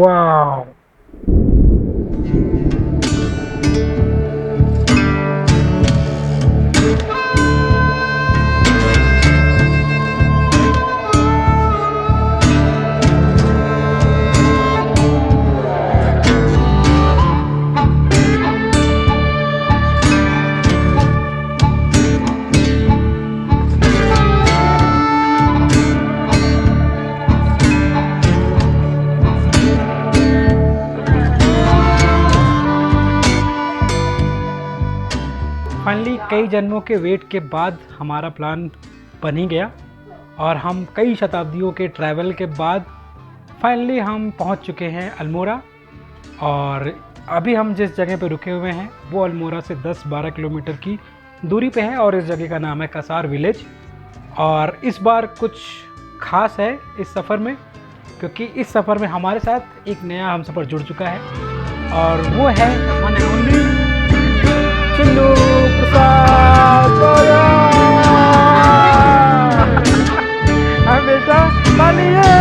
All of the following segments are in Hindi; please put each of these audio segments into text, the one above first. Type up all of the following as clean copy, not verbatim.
वाह, फाइनली कई जन्मों के वेट के बाद हमारा प्लान बन ही गया और हम कई शताब्दियों के ट्रैवल के बाद फाइनली हम पहुंच चुके हैं अल्मोड़ा। और अभी हम जिस जगह पे रुके हुए हैं वो अल्मोड़ा से 10-12 किलोमीटर की दूरी पे है और इस जगह का नाम है कसार विलेज। और इस बार कुछ खास है इस सफ़र में, क्योंकि इस सफ़र में हमारे साथ एक नया हमसफ़र जुड़ चुका है और वो है वन एंड ओनली चिल्लू प्रसाद। हाँ बेटा, तालिये।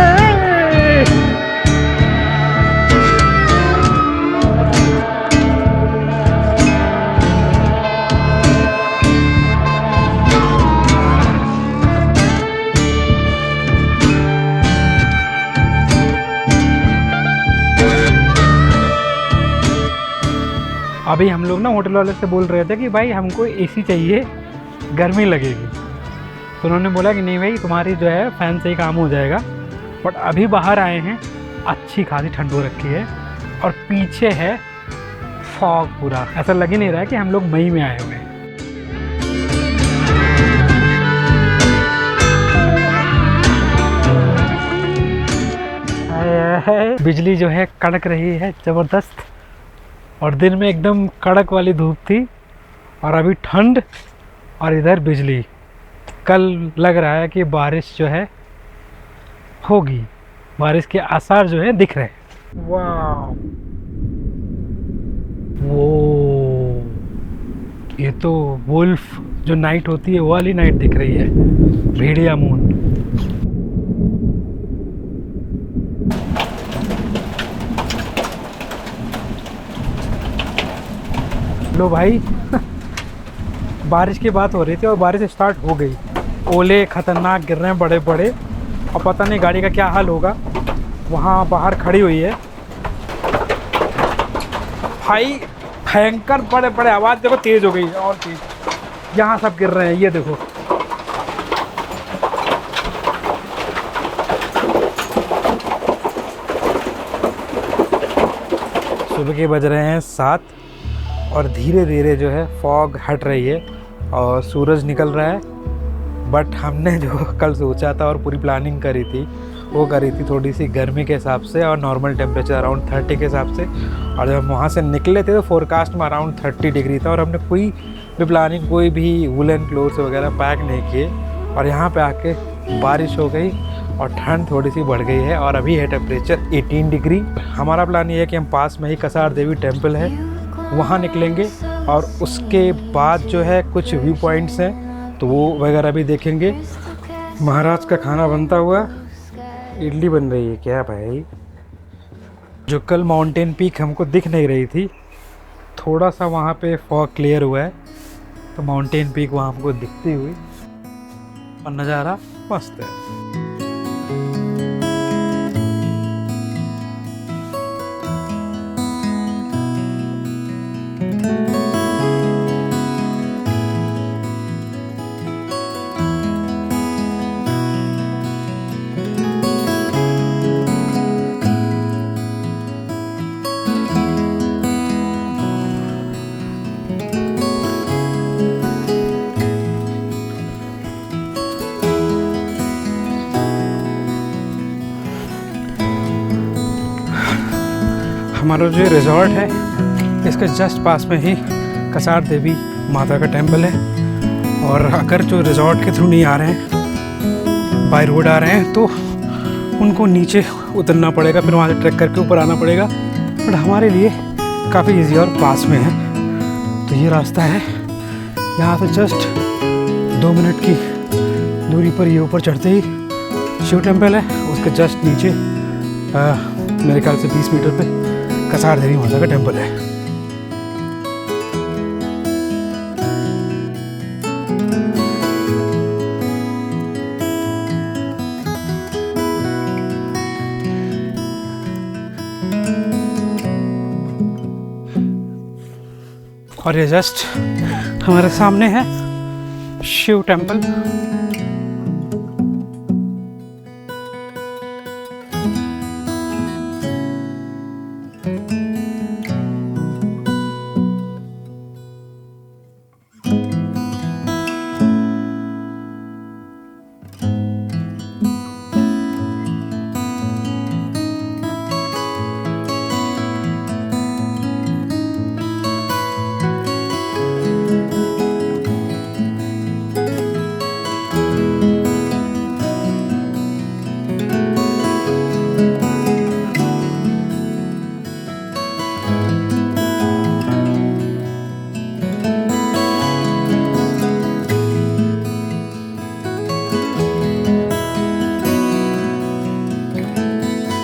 अभी हम लोग ना होटल वाले से बोल रहे थे कि भाई हमको एसी चाहिए, गर्मी लगेगी। तो उन्होंने बोला कि नहीं भाई, तुम्हारी जो है फ़ैन से ही काम हो जाएगा। बट अभी बाहर आए हैं, अच्छी खासी ठंड हो रखी है और पीछे है फॉग पूरा। ऐसा लग ही नहीं रहा है कि हम लोग मई में आए हुए हैं। बिजली जो है कड़क रही है ज़बरदस्त, और दिन में एकदम कड़क वाली धूप थी और अभी ठंड और इधर बिजली। कल लग रहा है कि बारिश जो है होगी, बारिश के आसार जो है दिख रहे हैं। वाह, वो ये तो वुल्फ जो नाइट होती है वो वाली नाइट दिख रही है, भेड़िया मून। लो भाई बारिश की बात हो रही थी और बारिश स्टार्ट हो गई। ओले खतरनाक गिर रहे हैं बड़े बड़े, और पता नहीं गाड़ी का क्या हाल होगा। वहाँ बाहर खड़ी हुई है भाई, भयंकर बड़े बड़े, आवाज़ देखो तेज़ हो गई और तेज़। यहाँ सब गिर रहे हैं, ये देखो। सुबह के बज रहे हैं 7 और धीरे धीरे जो है फॉग हट रही है और सूरज निकल रहा है। बट हमने जो कल सोचा था और पूरी प्लानिंग करी थी वो करी थी थोड़ी सी गर्मी के हिसाब से और नॉर्मल टेम्परेचर अराउंड 30 के हिसाब से। और जब हम वहाँ से निकले थे तो फोरकास्ट में अराउंड 30 डिग्री था और हमने कोई भी प्लानिंग, कोई भी वुलन क्लोथ्स वगैरह पैक नहीं किए। और यहाँ पे आके बारिश हो गई और ठंड थोड़ी सी बढ़ गई है और अभी है टेम्परेचर 18 डिग्री। हमारा प्लान ये है कि हम पास में ही कसार देवी टेम्पल है वहाँ निकलेंगे और उसके बाद जो है कुछ व्यू पॉइंट्स हैं तो वो वगैरह भी देखेंगे। महाराज का खाना बनता हुआ, इडली बन रही है क्या भाई। जो कल माउंटेन पीक हमको दिख नहीं रही थी, थोड़ा सा वहाँ पे फॉग क्लियर हुआ है तो माउंटेन पीक वहाँ हमको दिखती हुई और नज़ारा मस्त है। हमारा जो रिजॉर्ट है इसके जस्ट पास में ही कसार देवी माता का टेम्पल है। और अगर जो रिजॉर्ट के थ्रू नहीं आ रहे हैं, बाय रोड आ रहे हैं, तो उनको नीचे उतरना पड़ेगा, फिर वहाँ से ट्रैक करके ऊपर आना पड़ेगा। बट हमारे लिए काफ़ी इजी और पास में है। तो ये रास्ता है, यहाँ से जस्ट 2 मिनट की दूरी पर ये ऊपर चढ़ते ही शिव टेम्पल है, उसके जस्ट नीचे मेरे ख्याल से 20 मीटर पे कसार देवी माता का टेम्पल है। और ये जस्ट हमारे सामने है शिव टेम्पल।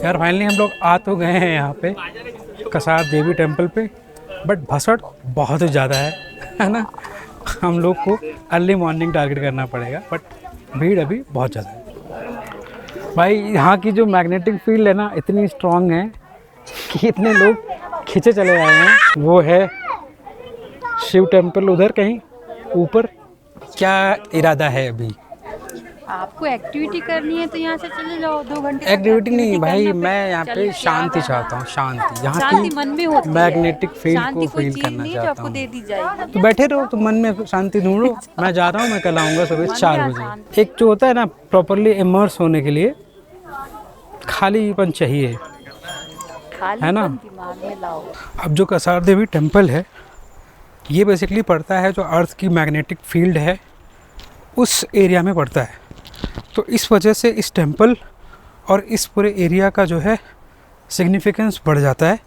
यार फाइनली हम लोग आ तो गए हैं यहाँ पे कसार देवी टेम्पल पे, बट भसड़ बहुत ही ज़्यादा है ना। हम लोग को अर्ली मॉर्निंग टारगेट करना पड़ेगा, बट भीड़ अभी बहुत ज़्यादा है भाई। यहाँ की जो मैग्नेटिक फील्ड है ना इतनी स्ट्रॉन्ग है कि इतने लोग खींचे चले आए हैं। वो है शिव टेम्पल उधर कहीं ऊपर। क्या इरादा है अभी? आपको एक्टिविटी करनी है तो यहाँ से चले जाओ, 2 घंटे। एक्टिविटी नहीं भाई, मैं यहाँ पे शांति चाहता हूँ। शांति यहाँ की मैग्नेटिक फील्ड को फील करना चाहता हूँ। दे दी जाएगी तो बैठे रहो, तो मन में शांति ढूंढो। मैं जा रहा हूँ, मैं कल आऊँगा सुबह 4 बजे। एक जो होता है ना प्रॉपरली इमर्स होने के लिए खालीपन चाहिए, है ना। दिमाग में लाओ। अब जो कसार देवी टेम्पल है ये बेसिकली पड़ता है जो अर्थ की मैग्नेटिक फील्ड है उस एरिया में पड़ता है। तो इस वजह से इस टेम्पल और इस पूरे एरिया का जो है सिग्निफिकेंस बढ़ जाता है,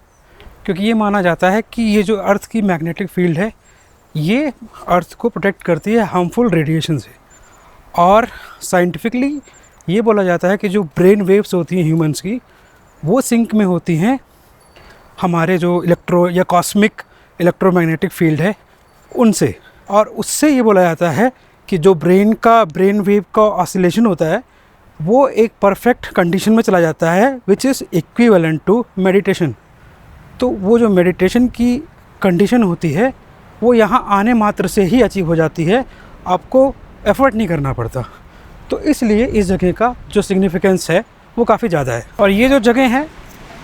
क्योंकि ये माना जाता है कि ये जो अर्थ की मैग्नेटिक फील्ड है ये अर्थ को प्रोटेक्ट करती है हार्मफुल रेडिएशन से। और साइंटिफिकली ये बोला जाता है कि जो ब्रेन वेव्स होती हैं ह्यूमंस की वो सिंक में होती हैं हमारे जो इलेक्ट्रो या कॉस्मिक इलेक्ट्रोमैग्नेटिक फील्ड है उनसे। और उससे ये बोला जाता है कि जो ब्रेन वेव का ऑसिलेशन होता है वो एक परफेक्ट कंडीशन में चला जाता है, which is equivalent to meditation. तो वो जो मेडिटेशन की कंडीशन होती है वो यहाँ आने मात्र से ही अचीव हो जाती है, आपको एफर्ट नहीं करना पड़ता। तो इसलिए इस जगह का जो सिग्निफिकेंस है वो काफ़ी ज़्यादा है। और ये जो जगह है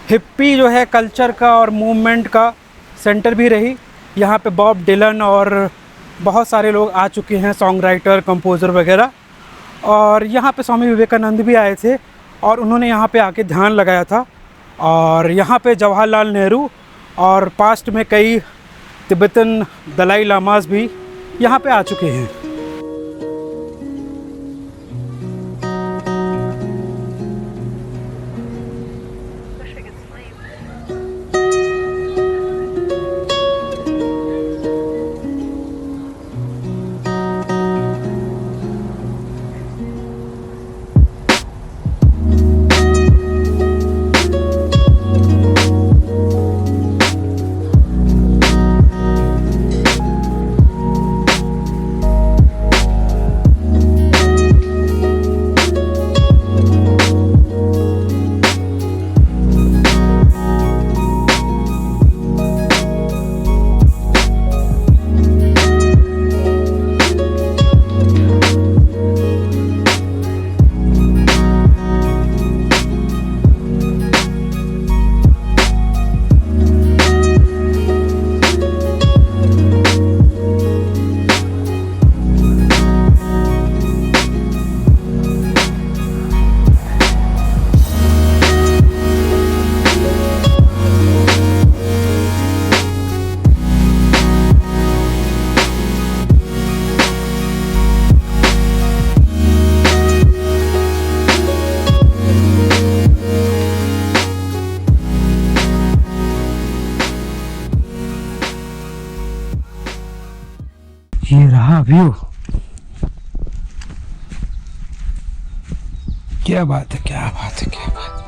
हिप्पी जो है कल्चर का और मूवमेंट का सेंटर भी रही। यहाँ पे बॉब डिलन और बहुत सारे लोग आ चुके हैं, सॉन्ग राइटर, कंपोज़र वगैरह। और यहाँ पे स्वामी विवेकानंद भी आए थे और उन्होंने यहाँ पे आके ध्यान लगाया था। और यहाँ पे जवाहरलाल नेहरू और पास्ट में कई तिब्बतन दलाई लामास भी यहाँ पे आ चुके हैं। ये रहा व्यू। क्या बात है, क्या बात है, क्या बात है।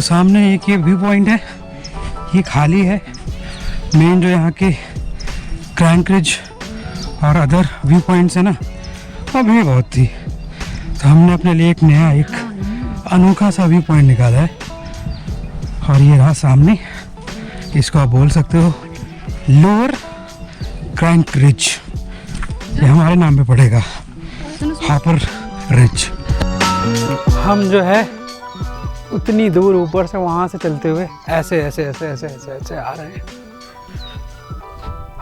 सामने एक ये व्यू पॉइंट है, ये खाली है। मेन जो यहाँ के क्रैंक रिज और अदर व्यू पॉइंट्स है ना, अब भीड़ बहुत थी, तो हमने अपने लिए एक नया एक अनोखा सा व्यू पॉइंट निकाला है। और ये रहा सामने, इसको आप बोल सकते हो लोअर क्रैंक रिज, ये हमारे नाम पे पड़ेगा, हापर रिज। हम जो है उतनी दूर ऊपर से वहाँ से चलते हुए ऐसे ऐसे ऐसे ऐसे ऐसे ऐसे आ रहे हैं।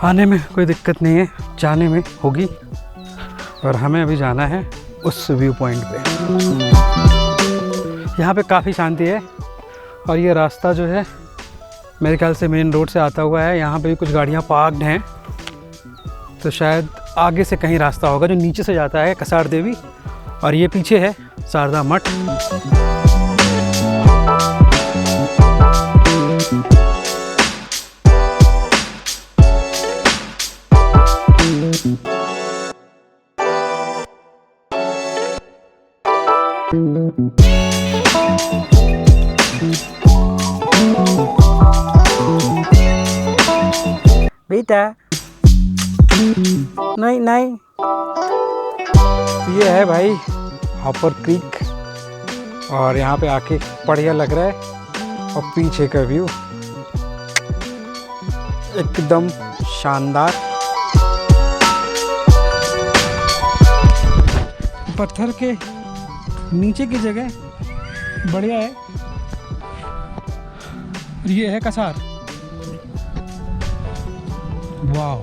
आने में कोई दिक्कत नहीं है, जाने में होगी। और हमें अभी जाना है उस व्यू पॉइंट पे। यहाँ पे काफ़ी शांति है और ये रास्ता जो है मेरे ख्याल से मेन रोड से आता हुआ है। यहाँ पे भी कुछ गाड़ियाँ पार्क्ड हैं, तो शायद आगे से कहीं रास्ता होगा जो नीचे से जाता है कसार देवी। और ये पीछे है शारदा मठ। बेटा नहीं नहीं, ये है भाई हापर क्रीक। और यहाँ पे आके बढ़िया लग रहा है। और पीछे का व्यू एकदम शानदार। पत्थर के नीचे की जगह बढ़िया है। ये है कसार। वाह,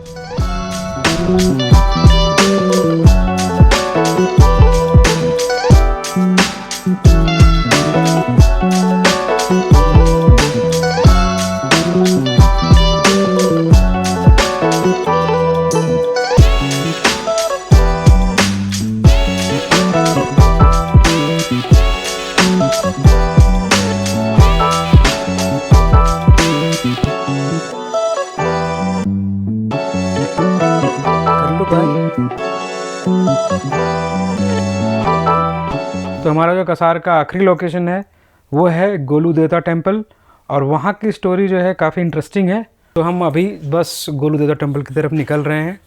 तो हमारा जो कसार का आखिरी लोकेशन है वो है गोलू देवता टेम्पल। और वहाँ की स्टोरी जो है काफ़ी इंटरेस्टिंग है। तो हम अभी बस गोलू देवता टेम्पल की तरफ निकल रहे हैं।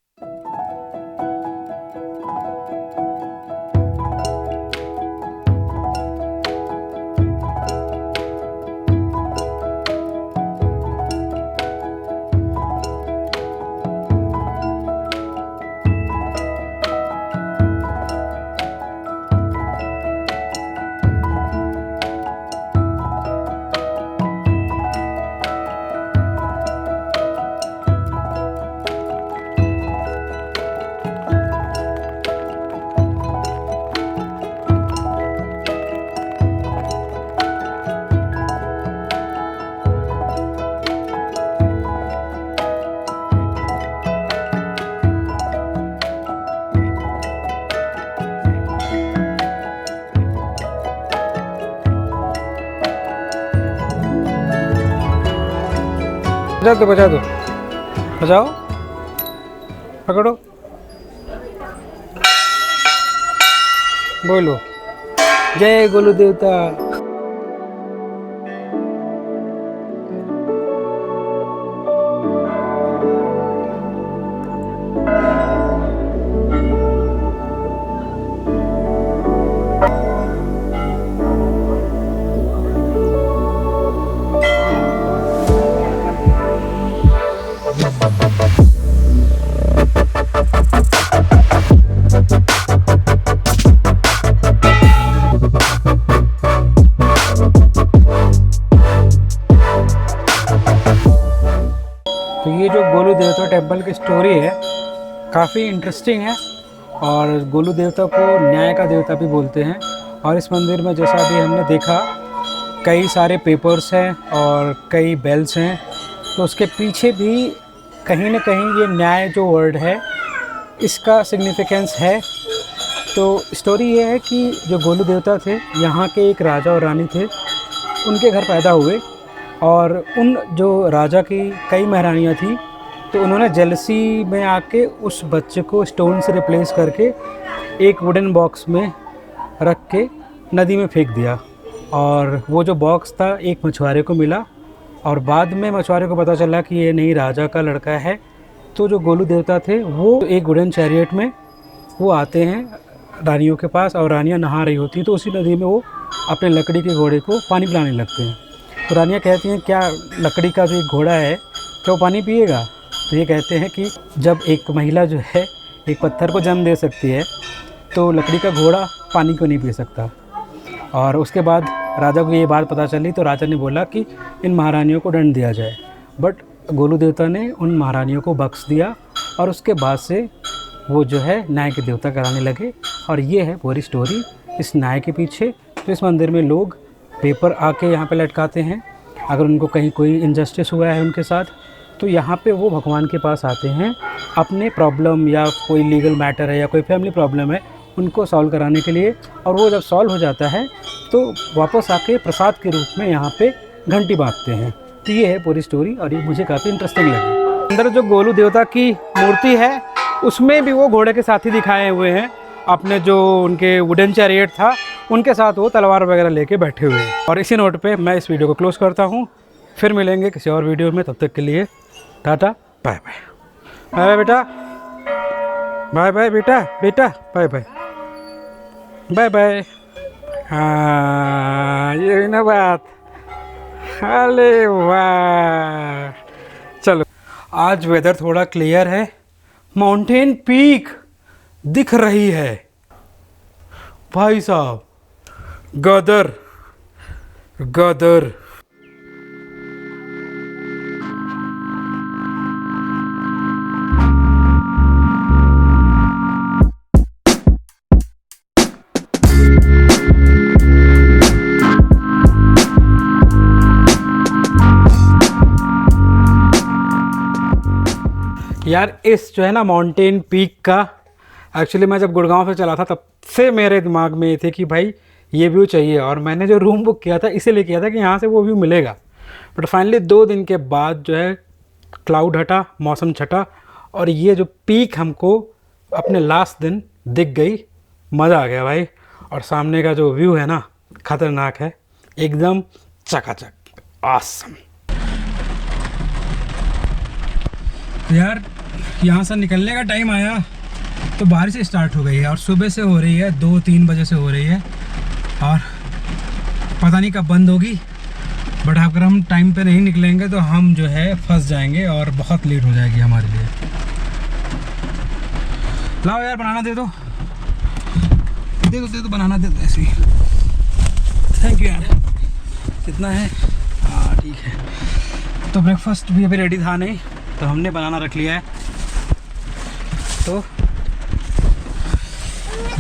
बजा दो बजाओ, पकड़ो, बोलो जय गोलू देवता। तो ये जो गोलू देवता टेम्पल की स्टोरी है काफ़ी इंटरेस्टिंग है। और गोलू देवता को न्याय का देवता भी बोलते हैं। और इस मंदिर में जैसा अभी हमने देखा कई सारे पेपर्स हैं और कई बेल्स हैं, तो उसके पीछे भी कहीं ना कहीं ये न्याय जो वर्ड है इसका सिग्निफिकेंस है। तो स्टोरी ये है कि जो गोलू देवता थे यहाँ के एक राजा और रानी थे, उनके घर पैदा हुए और उन जो राजा की कई महारानियाँ थी, तो उन्होंने जेलसी में आके उस बच्चे को स्टोन से रिप्लेस करके एक वुडन बॉक्स में रख के नदी में फेंक दिया। और वो जो बॉक्स था एक मछुआरे को मिला और बाद में मछुआरे को पता चला कि ये नहीं राजा का लड़का है। तो जो गोलू देवता थे वो एक वुडन चैरियट में वो आते हैं रानियों के पास और रानियाँ नहा रही होती हैं, तो उसी नदी में वो अपने लकड़ी के घोड़े को पानी पिलाने लगते हैं। तो रानियाँ कहती हैं क्या लकड़ी का जो एक घोड़ा है क्या वो पानी पिएगा? तो ये कहते हैं कि जब एक महिला जो है एक पत्थर को जन्म दे सकती है तो लकड़ी का घोड़ा पानी क्यों नहीं पी सकता। और उसके बाद राजा को ये बात पता चली तो राजा ने बोला कि इन महारानियों को दंड दिया जाए, बट गोलू देवता ने उन महारानियों को बख्श दिया और उसके बाद से वो जो है न्याय के देवता कराने लगे। और ये है पूरी स्टोरी इस न्याय के पीछे। तो इस मंदिर में लोग पेपर आके यहाँ पे लटकाते हैं, अगर उनको कहीं कोई इनजस्टिस हुआ है उनके साथ तो यहाँ पे वो भगवान के पास आते हैं अपने प्रॉब्लम या कोई लीगल मैटर है या कोई फैमिली प्रॉब्लम है उनको सॉल्व कराने के लिए। और वो जब सॉल्व हो जाता है तो वापस आके प्रसाद के रूप में यहाँ पे घंटी बांधते हैं। तो ये है पूरी स्टोरी और ये मुझे काफ़ी इंटरेस्टिंग लगी। अंदर जो गोलू देवता की मूर्ति है उसमें भी वो घोड़े के साथ ही दिखाए हुए हैं, अपने जो उनके वुडन चैरियट था उनके साथ वो तलवार वगैरह लेके बैठे हुए हैं। और इसी नोट पे मैं इस वीडियो को क्लोज़ करता हूँ, फिर मिलेंगे किसी और वीडियो में। तब तक के लिए tata bye bye. Bye bye बेटा, बाय बाय बेटा, बेटा बाय बाय, बाय बाय। हाँ ये ना बात, अरे वाह। चलो आज वेदर थोड़ा क्लियर है, माउंटेन पीक दिख रही है भाई साहब, गदर गदर। यार इस जो है ना माउंटेन पीक का एक्चुअली मैं जब गुड़गांव से चला था तब से मेरे दिमाग में ये थे कि भाई ये व्यू चाहिए, और मैंने जो रूम बुक किया था इसीलिए किया था कि यहाँ से वो व्यू मिलेगा। बट फाइनली 2 दिन के बाद जो है क्लाउड हटा, मौसम छटा और ये जो पीक हमको अपने लास्ट दिन दिख गई। मज़ा आ गया भाई। और सामने का जो व्यू है ना खतरनाक है, एकदम चकाचक, ऑसम। यार यहाँ से निकलने का टाइम आया तो बारिश स्टार्ट हो गई है और सुबह से हो रही है, 2-3 बजे से हो रही है और पता नहीं कब बंद होगी। बट अगर हम टाइम पे नहीं निकलेंगे तो हम जो है फंस जाएंगे और बहुत लेट हो जाएगी हमारे लिए। लाओ यार बनाना दे दो, दे दो बनाना दे दो ऐसे ही। थैंक यू यार। कितना है? हाँ ठीक है। तो ब्रेकफास्ट भी अभी रेडी था नहीं तो हमने बनाना रख लिया है। तो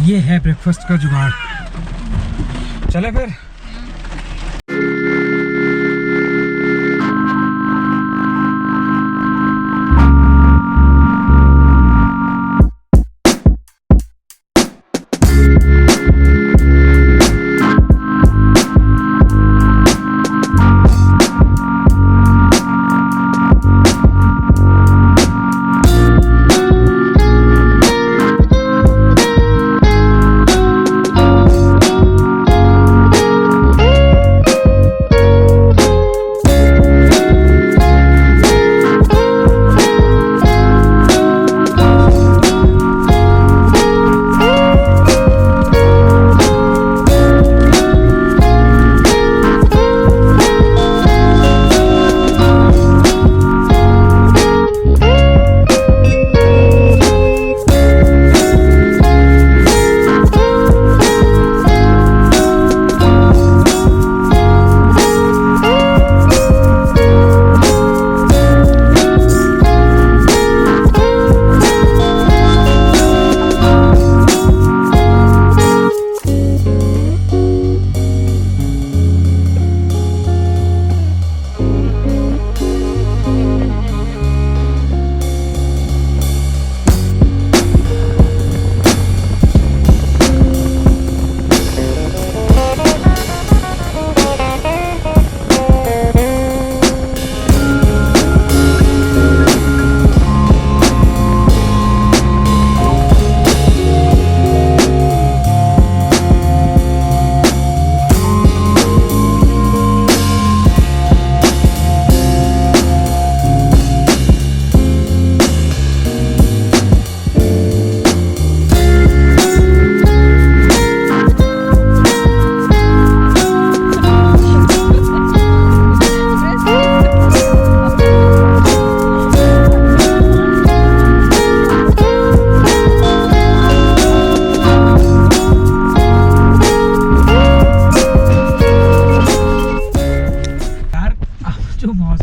ये है ब्रेकफास्ट का जुगाड़। चले फिर।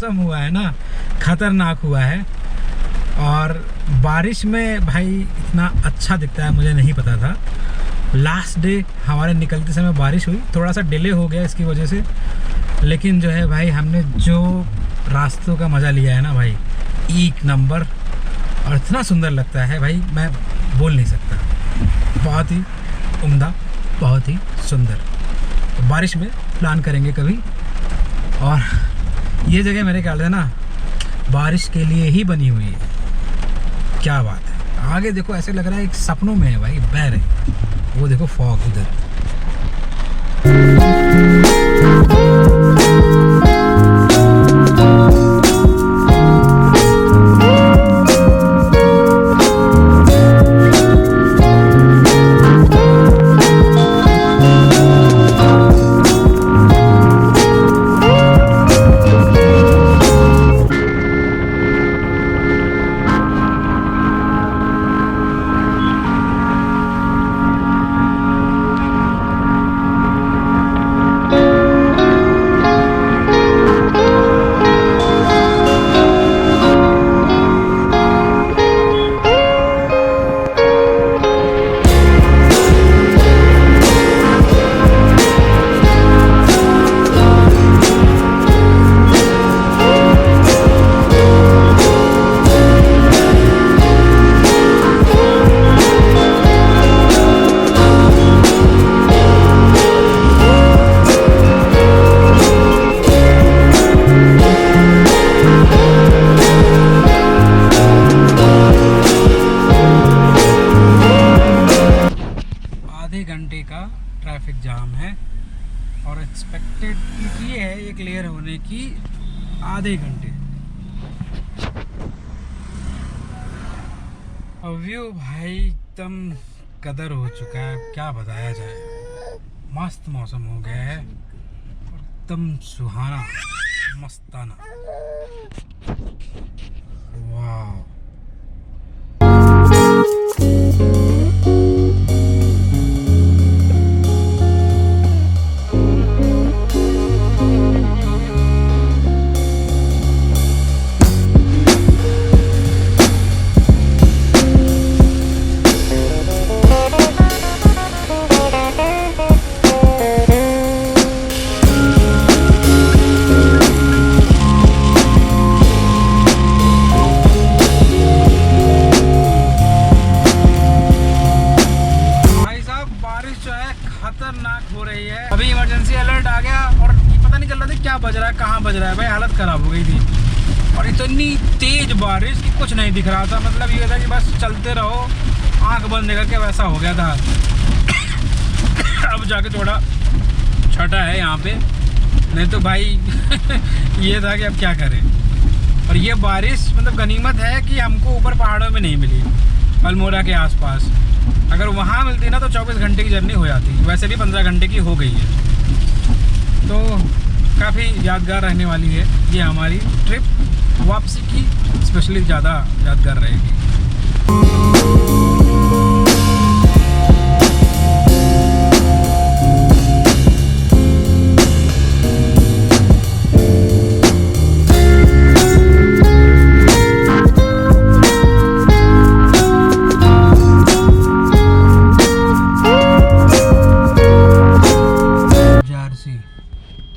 मौसम हुआ है ना, खतरनाक हुआ है। और बारिश में भाई इतना अच्छा दिखता है मुझे नहीं पता था। लास्ट डे हमारे निकलते समय बारिश हुई, थोड़ा सा डिले हो गया इसकी वजह से, लेकिन जो है भाई हमने जो रास्तों का मज़ा लिया है ना भाई, एक नंबर। और इतना सुंदर लगता है भाई, मैं बोल नहीं सकता। बहुत ही उम्दा, बहुत ही सुंदर। तो बारिश में प्लान करेंगे कभी। और ये जगह मेरे ख्याल से ना बारिश के लिए ही बनी हुई है। क्या बात है। आगे देखो, ऐसे लग रहा है एक सपनों में है भाई, बह रहे। वो देखो फॉग उधर। घंटे का ट्रैफिक जाम है और एक्सपेक्टेड ये है ये क्लियर होने की आधे घंटे। और व्यू भाई एकदम कदर हो चुका है, क्या बताया जाए। मस्त मौसम हो गया है, एकदम सुहाना मस्ताना। वाह। अभी इमरजेंसी अलर्ट आ गया और पता नहीं चल रहा था क्या बज रहा है, कहाँ बज रहा है भाई। हालत ख़राब हो गई थी और इतनी तेज बारिश कि कुछ नहीं दिख रहा था। मतलब ये था कि बस चलते रहो, आंख बंद करके वैसा हो गया था। अब जाके थोड़ा छटा है यहाँ पे, नहीं तो भाई ये था कि अब क्या करें। और ये बारिश मतलब गनीमत है कि हमको ऊपर पहाड़ों में नहीं मिली, अल्मोड़ा के आसपास। अगर वहाँ मिलती ना तो 24 घंटे की जर्नी हो जाती, वैसे भी 15 घंटे की हो गई है। तो काफ़ी यादगार रहने वाली है ये हमारी ट्रिप। वापसी की स्पेशली ज़्यादा यादगार रहेगी।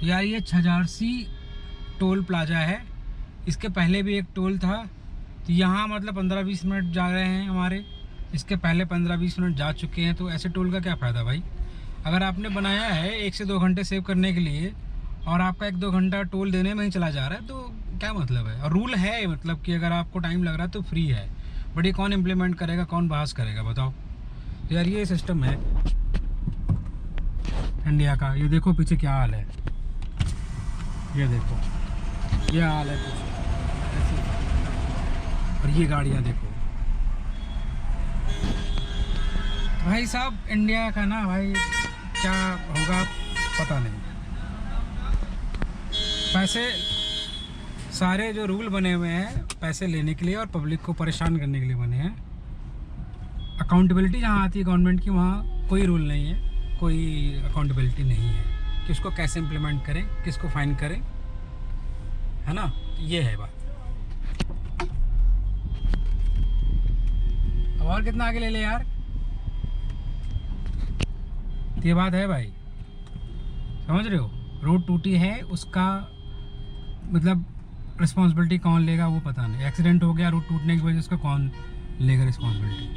यार ये छजारसी टोल प्लाजा है, इसके पहले भी एक टोल था। तो यहाँ मतलब 15-20 मिनट जा रहे हैं हमारे, इसके पहले 15-20 मिनट जा चुके हैं। तो ऐसे टोल का क्या फ़ायदा भाई। अगर आपने बनाया है 1 से 2 घंटे सेव करने के लिए और आपका 1-2 घंटा टोल देने में ही चला जा रहा है, तो क्या मतलब है। और रूल है मतलब कि अगर आपको टाइम लग रहा है तो फ्री है, बट ये कौन इम्प्लीमेंट करेगा, कौन बहस करेगा बताओ। तो यार ये सिस्टम है इंडिया का। ये देखो पीछे क्या हाल है, ये देखो ये हाल है कुछ ऐसी। और ये गाड़ियाँ देखो भाई साहब, इंडिया का ना भाई क्या होगा पता नहीं। पैसे सारे जो रूल बने हुए हैं पैसे लेने के लिए और पब्लिक को परेशान करने के लिए बने हैं। अकाउंटेबिलिटी जहाँ आती है गवर्नमेंट की, वहाँ कोई रूल नहीं है, कोई अकाउंटेबिलिटी नहीं है। किसको कैसे इम्प्लीमेंट करें, किसको फाइन करें, है ना, ये है बात। अब और कितना आगे ले ले यार, ये बात है भाई, समझ रहे हो। रोड टूटी है, उसका मतलब रिस्पॉन्सिबिलिटी कौन लेगा वो पता नहीं। एक्सीडेंट हो गया रोड टूटने की वजह से, उसका कौन लेगा रिस्पॉन्सिबिलिटी।